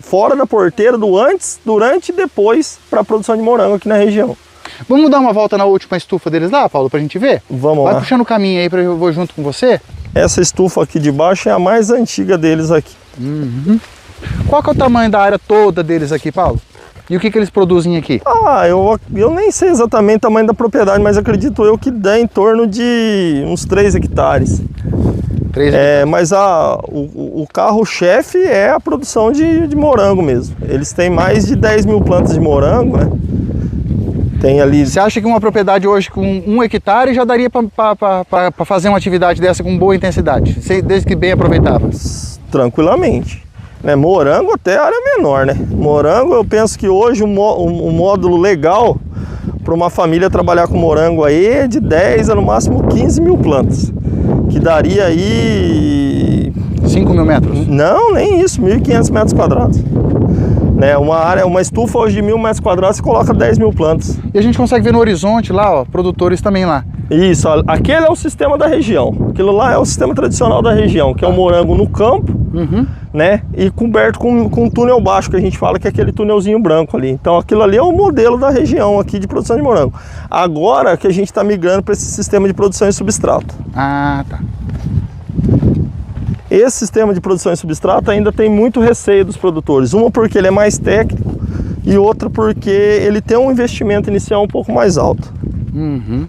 Speaker 1: fora da porteira, do antes, durante e depois para a produção de morango aqui na região.
Speaker 2: Vamos dar uma volta na última estufa deles lá, Paulo, para a gente ver?
Speaker 1: Vamos lá.
Speaker 2: Vai puxando o caminho aí, eu vou junto com você.
Speaker 1: Essa estufa aqui de baixo é a mais antiga deles aqui.
Speaker 2: Uhum. Qual que é o tamanho da área toda deles aqui, Paulo? E o que eles produzem aqui?
Speaker 1: Ah, eu nem sei exatamente o tamanho da propriedade, mas acredito eu que dá em torno de uns 3 hectares.
Speaker 2: 3 hectares.
Speaker 1: Mas o carro-chefe é a produção de morango mesmo. Eles têm mais de 10 mil plantas de morango, né? Tem ali...
Speaker 2: Você acha que uma propriedade hoje com 1 hectare já daria para fazer uma atividade dessa com boa intensidade, desde que bem aproveitável?
Speaker 1: Tranquilamente. Né? Morango até área menor, né? Morango, eu penso que hoje um módulo legal para uma família trabalhar com morango aí é de 10 a no máximo 15 mil plantas. Que daria aí...
Speaker 2: 5 mil metros?
Speaker 1: Não, nem isso, 1.500 metros quadrados. Né, uma estufa hoje de 1.000 metros quadrados, você coloca 10 mil plantas.
Speaker 2: E a gente consegue ver no horizonte lá, ó, produtores também lá.
Speaker 1: Isso, aquele é o sistema da região. Aquilo lá é o sistema tradicional da região, que é o morango no campo, né, e coberto com um túnel baixo, que a gente fala que é aquele túnelzinho branco ali. Então aquilo ali é o modelo da região aqui de produção de morango. Agora que a gente está migrando para esse sistema de produção em substrato.
Speaker 2: Ah, tá.
Speaker 1: Esse sistema de produção em substrato ainda tem muito receio dos produtores. Uma porque ele é mais técnico e outra porque ele tem um investimento inicial um pouco mais alto.
Speaker 2: Uhum.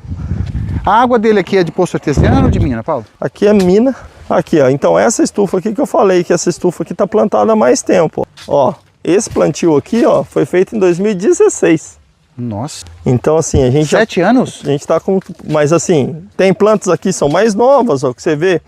Speaker 2: A água dele aqui é de poço artesiano ou de mina, Paulo?
Speaker 1: Aqui é mina. Aqui, ó. Então essa estufa aqui que eu falei, que essa estufa aqui está plantada há mais tempo. Ó, esse plantio aqui, ó, foi feito em 2016.
Speaker 2: Nossa.
Speaker 1: Então assim, a gente...
Speaker 2: 7 anos?
Speaker 1: A gente tá com... Mas assim, tem plantas aqui que são mais novas, ó, que você vê.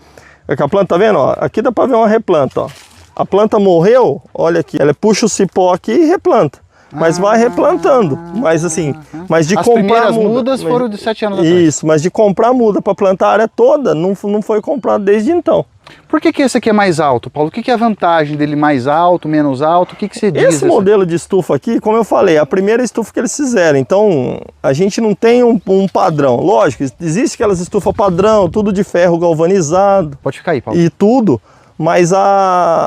Speaker 1: É que a planta, tá vendo? Ó, aqui dá para ver uma replanta, ó. A planta morreu, olha aqui, ela puxa o cipó aqui e replanta. Mas vai replantando. Mas assim, mas de
Speaker 2: as
Speaker 1: comprar
Speaker 2: primeiras
Speaker 1: muda,
Speaker 2: mudas foram de 7 anos atrás.
Speaker 1: Isso, mas de comprar muda para plantar a área toda, não foi comprado desde então.
Speaker 2: Por que esse aqui é mais alto, Paulo? O que é a vantagem dele mais alto, menos alto? O que você diz?
Speaker 1: Esse modelo de estufa aqui, como eu falei, é a primeira estufa que eles fizeram. Então, a gente não tem um padrão. Lógico, existe aquelas estufas padrão, tudo de ferro galvanizado.
Speaker 2: Pode ficar aí, Paulo.
Speaker 1: E tudo. Mas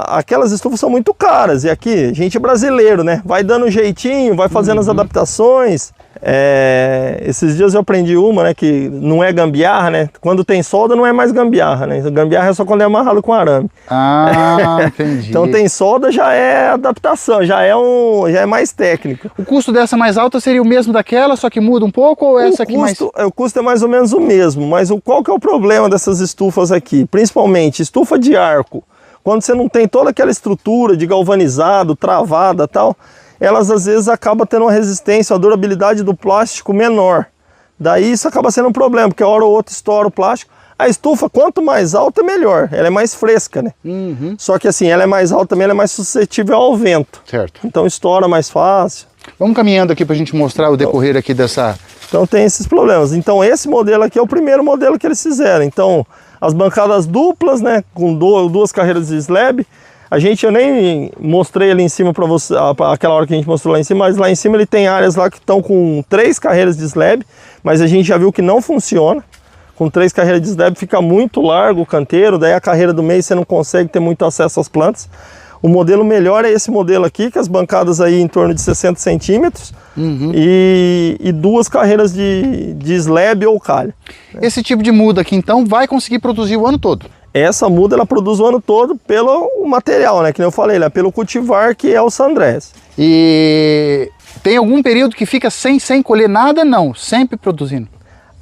Speaker 1: aquelas estufas são muito caras. E aqui, gente brasileiro, né? Vai dando um jeitinho, vai fazendo as adaptações. Esses dias eu aprendi uma, né? Que não é gambiarra, né? Quando tem solda não é mais gambiarra, né? Gambiarra é só quando é amarrado com arame.
Speaker 2: Ah, entendi.
Speaker 1: Então tem solda, já é adaptação, já é mais técnico.
Speaker 2: O custo dessa mais alta seria o mesmo daquela, só que muda um pouco, ou essa aqui mais...
Speaker 1: O custo é mais ou menos o mesmo, mas qual que é o problema dessas estufas aqui? Principalmente estufa de arco. Quando você não tem toda aquela estrutura de galvanizado, travada e tal, elas às vezes acabam tendo uma resistência, uma durabilidade do plástico menor. Daí isso acaba sendo um problema, porque a hora ou outra estoura o plástico. A estufa, quanto mais alta, melhor. Ela é mais fresca, né? Só que assim, ela é mais alta também, ela é mais suscetível ao vento.
Speaker 2: Certo.
Speaker 1: Então estoura mais fácil.
Speaker 2: Vamos caminhando aqui para a gente mostrar o decorrer aqui dessa...
Speaker 1: Então tem esses problemas. Então esse modelo aqui é o primeiro modelo que eles fizeram. Então as bancadas duplas, né, com duas carreiras de slab. Eu nem mostrei ali em cima para você, aquela hora que a gente mostrou lá em cima, mas lá em cima ele tem áreas lá que estão com 3 carreiras de slab, mas a gente já viu que não funciona. Com 3 carreiras de slab fica muito largo o canteiro, daí a carreira do meio você não consegue ter muito acesso às plantas. O modelo melhor é esse modelo aqui, que as bancadas aí em torno de 60 centímetros e 2 carreiras de slab ou calha.
Speaker 2: Esse tipo de muda aqui então vai conseguir produzir o ano todo?
Speaker 1: Essa muda ela produz o ano todo pelo material, né? Que nem eu falei, é pelo cultivar que é o Sandrés.
Speaker 2: E tem algum período que fica sem colher nada? Não, sempre produzindo.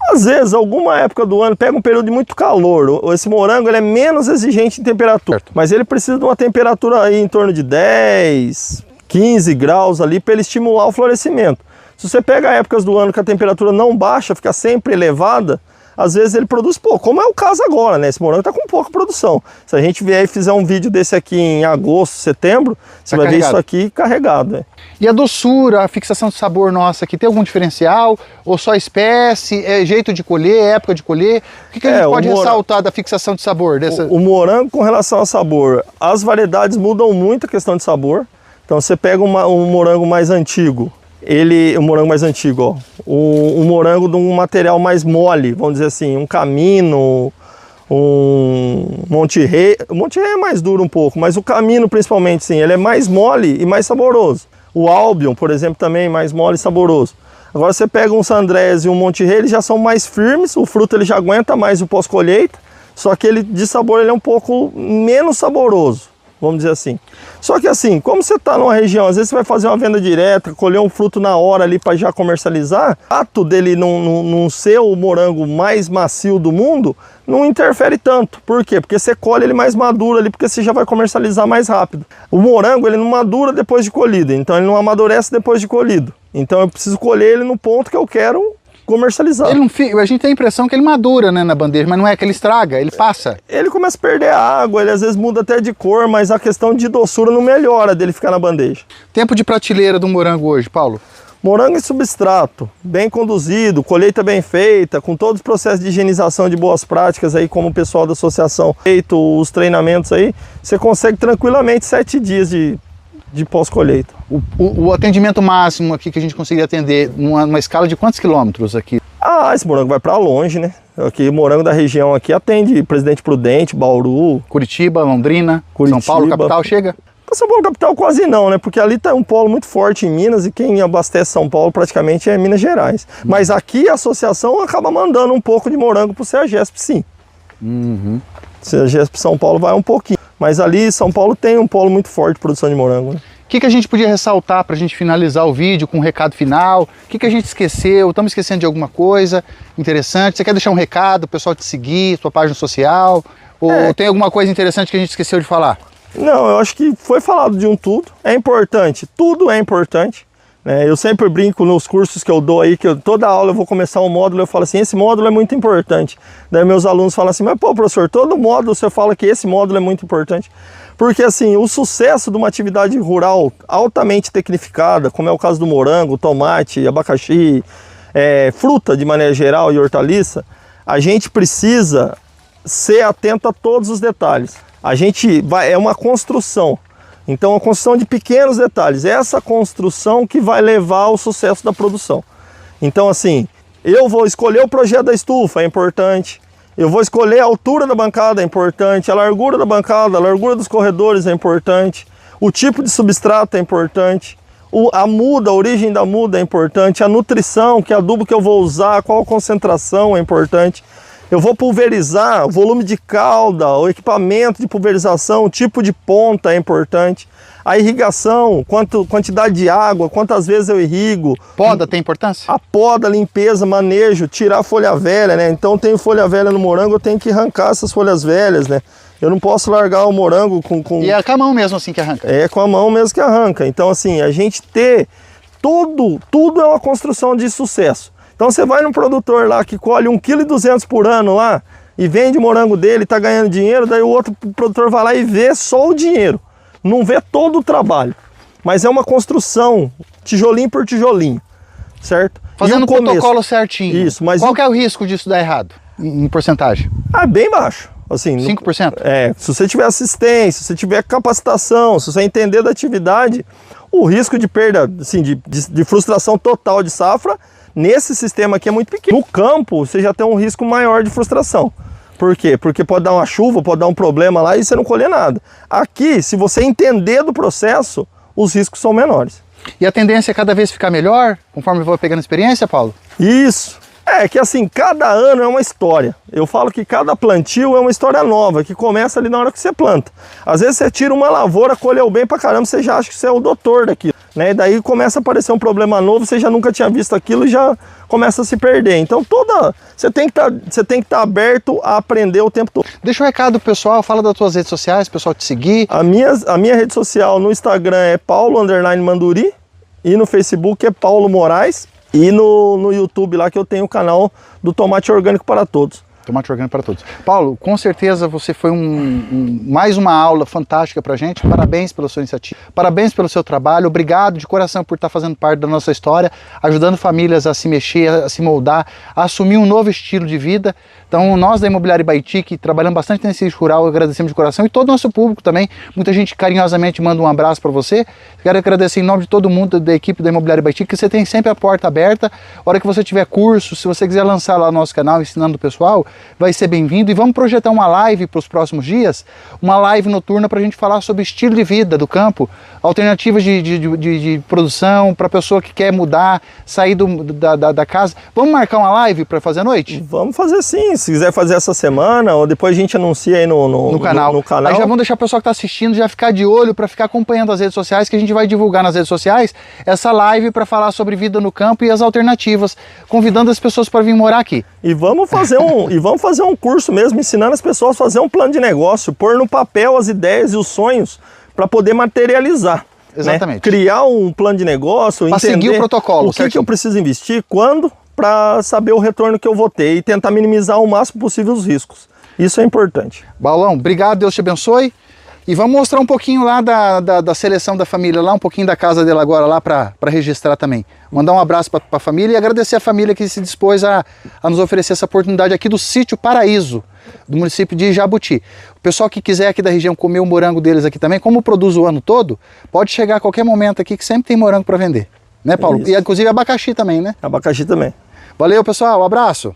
Speaker 1: Às vezes, alguma época do ano, pega um período de muito calor. Esse morango ele é menos exigente em temperatura, certo, mas ele precisa de uma temperatura aí em torno de 10, 15 graus ali para ele estimular o florescimento. Se você pega épocas do ano que a temperatura não baixa, fica sempre elevada, às vezes ele produz pouco, como é o caso agora, né? Esse morango está com pouca produção. Se a gente vier e fizer um vídeo desse aqui em agosto, setembro, você vai ver isso aqui carregado. Né?
Speaker 2: E a doçura, a fixação de sabor nossa aqui, tem algum diferencial? Ou só espécie, jeito de colher, época de colher? O que a gente pode ressaltar da fixação de sabor?
Speaker 1: O morango com relação ao sabor, as variedades mudam muito a questão de sabor. Então você pega um morango mais antigo, um morango mais antigo, ó, um morango de um material mais mole, vamos dizer assim, um Camino, um Monterrey. O Monterrey é mais duro um pouco, mas o Camino principalmente, sim, ele é mais mole e mais saboroso. O Albion, por exemplo, também mais mole e saboroso. Agora você pega um Sandrés e um Monterrey, eles já são mais firmes, o fruto ele já aguenta mais o pós-colheita, só que ele de sabor ele é um pouco menos saboroso, vamos dizer assim. Só que assim, como você está numa região, às vezes você vai fazer uma venda direta, colher um fruto na hora ali para já comercializar, o fato dele não ser o morango mais macio do mundo, não interfere tanto. Por quê? Porque você colhe ele mais maduro ali, porque você já vai comercializar mais rápido. O morango, ele não madura depois de colhido, então ele não amadurece depois de colhido. Então eu preciso colher ele no ponto que eu quero comercializar.
Speaker 2: Ele não fica, a gente tem a impressão que ele madura, né, na bandeja, mas não é que ele estraga, ele passa.
Speaker 1: Ele começa a perder a água, ele às vezes muda até de cor, mas a questão de doçura não melhora dele ficar na bandeja.
Speaker 2: Tempo de prateleira do morango hoje, Paulo?
Speaker 1: Morango em substrato, bem conduzido, colheita bem feita, com todos os processos de higienização de boas práticas aí, como o pessoal da associação feito os treinamentos aí, você consegue tranquilamente 7 dias de pós-colheita.
Speaker 2: O atendimento máximo aqui que a gente conseguiria atender numa escala de quantos quilômetros aqui?
Speaker 1: Ah, esse morango vai para longe, né? Aqui, morango da região aqui atende Presidente Prudente, Bauru,
Speaker 2: Curitiba, Londrina, São Paulo, capital, chega?
Speaker 1: São Paulo, capital, quase não, né? Porque ali está um polo muito forte em Minas e quem abastece São Paulo praticamente é Minas Gerais. Mas aqui a associação acaba mandando um pouco de morango para o CEAGESP, sim. O CEAGESP São Paulo vai um pouquinho. Mas ali São Paulo tem um polo muito forte de produção de morango. Né?
Speaker 2: O que a gente podia ressaltar para a gente finalizar o vídeo com um recado final? O que a gente esqueceu? Estamos esquecendo de alguma coisa interessante? Você quer deixar um recado, o pessoal te seguir, sua página social? Ou tem alguma coisa interessante que a gente esqueceu de falar?
Speaker 1: Não, eu acho que foi falado de um tudo. É importante, tudo é importante. Né? Eu sempre brinco nos cursos que eu dou aí, que toda aula eu vou começar um módulo, eu falo assim, esse módulo é muito importante. Daí meus alunos falam assim, mas pô, professor, todo módulo você fala que esse módulo é muito importante. Porque assim, o sucesso de uma atividade rural altamente tecnificada, como é o caso do morango, tomate, abacaxi, fruta de maneira geral e hortaliça, a gente precisa ser atento a todos os detalhes. É uma construção. Então, a construção de pequenos detalhes. É essa construção que vai levar ao sucesso da produção. Então, assim, eu vou escolher o projeto da estufa, é importante. Eu vou escolher a altura da bancada, é importante. A largura da bancada, a largura dos corredores é importante. O tipo de substrato é importante. A muda, a origem da muda é importante. A nutrição, que adubo que eu vou usar, qual a concentração é importante. Eu vou pulverizar, o volume de cauda, o equipamento de pulverização, o tipo de ponta é importante. A irrigação, quantidade de água, quantas vezes eu irrigo.
Speaker 2: Poda tem importância?
Speaker 1: A poda, limpeza, manejo, tirar a folha velha, né? Então tem folha velha no morango, eu tenho que arrancar essas folhas velhas, né? Eu não posso largar o morango com...
Speaker 2: E é com a mão mesmo assim que arranca?
Speaker 1: É com a mão mesmo que arranca. Então assim, a gente ter tudo é uma construção de sucesso. Então você vai num produtor lá que colhe 1,2 kg por ano lá e vende morango dele, está ganhando dinheiro, daí o outro produtor vai lá e vê só o dinheiro, não vê todo o trabalho. mas é uma construção, tijolinho por tijolinho, certo?
Speaker 2: Fazendo o protocolo certinho.
Speaker 1: Isso, mas
Speaker 2: qual que é o risco disso dar errado, em porcentagem?
Speaker 1: Bem baixo. Assim,
Speaker 2: 5%?
Speaker 1: Se você tiver assistência, se você tiver capacitação, se você entender da atividade, o risco de perda, assim, de frustração total de safra, nesse sistema aqui é muito pequeno. No campo, você já tem um risco maior de frustração. Por quê? Porque pode dar uma chuva, pode dar um problema lá e você não colher nada. Aqui, se você entender do processo, os riscos são menores.
Speaker 2: E a tendência é cada vez ficar melhor, conforme eu vou pegando experiência, Paulo?
Speaker 1: Isso. Que assim, cada ano é uma história. Eu falo que cada plantio é uma história nova, que começa ali na hora que você planta. Às vezes você tira uma lavoura, colheu bem pra caramba, você já acha que você é o doutor daquilo, né? E daí começa a aparecer um problema novo, você já nunca tinha visto aquilo e já começa a se perder. Então você tem que estar aberto a aprender o tempo todo.
Speaker 2: Deixa um recado pro pessoal, fala das tuas redes sociais, o pessoal te seguir.
Speaker 1: A minha rede social no Instagram é Paulo_Manduri e no Facebook é Paulo Moraes. E no YouTube lá que eu tenho o canal do Tomate Orgânico para Todos.
Speaker 2: Tomate Orgânico para Todos. Paulo, com certeza você foi mais uma aula fantástica pra gente. Parabéns pela sua iniciativa, parabéns pelo seu trabalho, obrigado de coração por estar fazendo parte da nossa história, ajudando famílias a se mexer, a se moldar, a assumir um novo estilo de vida. Então nós da Imobiliária Ibaiti, que trabalhamos bastante nesse sítio rural, agradecemos de coração, e todo o nosso público também. Muita gente carinhosamente manda um abraço para você. Quero agradecer em nome de todo mundo da equipe da Imobiliária Ibaiti, que você tem sempre a porta aberta. A hora que você tiver curso, se você quiser lançar lá no nosso canal ensinando o pessoal, vai ser bem-vindo. E vamos projetar uma live para os próximos dias, uma live noturna para a gente falar sobre estilo de vida do campo, alternativas de produção para a pessoa que quer mudar, sair da casa. Vamos marcar uma live para fazer à noite?
Speaker 1: Vamos fazer sim, se quiser fazer essa semana, ou depois a gente anuncia aí no canal. Aí
Speaker 2: já vamos deixar o pessoal que está assistindo já ficar de olho para ficar acompanhando as redes sociais, que a gente vai divulgar nas redes sociais essa live para falar sobre vida no campo e as alternativas, convidando as pessoas para vir morar aqui.
Speaker 1: E vamos fazer um curso mesmo, ensinando as pessoas a fazer um plano de negócio, pôr no papel as ideias e os sonhos para poder materializar.
Speaker 2: Exatamente.
Speaker 1: Né? Criar um plano de negócio,
Speaker 2: para seguir o protocolo.
Speaker 1: O que eu preciso investir, quando, para saber o retorno que eu vou ter e tentar minimizar o máximo possível os riscos. Isso é importante.
Speaker 2: Baulão, obrigado, Deus te abençoe. E vamos mostrar um pouquinho lá da seleção da família, lá um pouquinho da casa dele agora lá para registrar também. Mandar um abraço para a família e agradecer a família que se dispôs a nos oferecer essa oportunidade aqui do Sítio Paraíso, do município de Jabuti. O pessoal que quiser aqui da região comer o morango deles aqui também, como produz o ano todo, pode chegar a qualquer momento aqui que sempre tem morango para vender. Né, Paulo?
Speaker 1: Isso.
Speaker 2: E inclusive abacaxi também, né?
Speaker 1: Abacaxi também.
Speaker 2: Valeu, pessoal. Um abraço.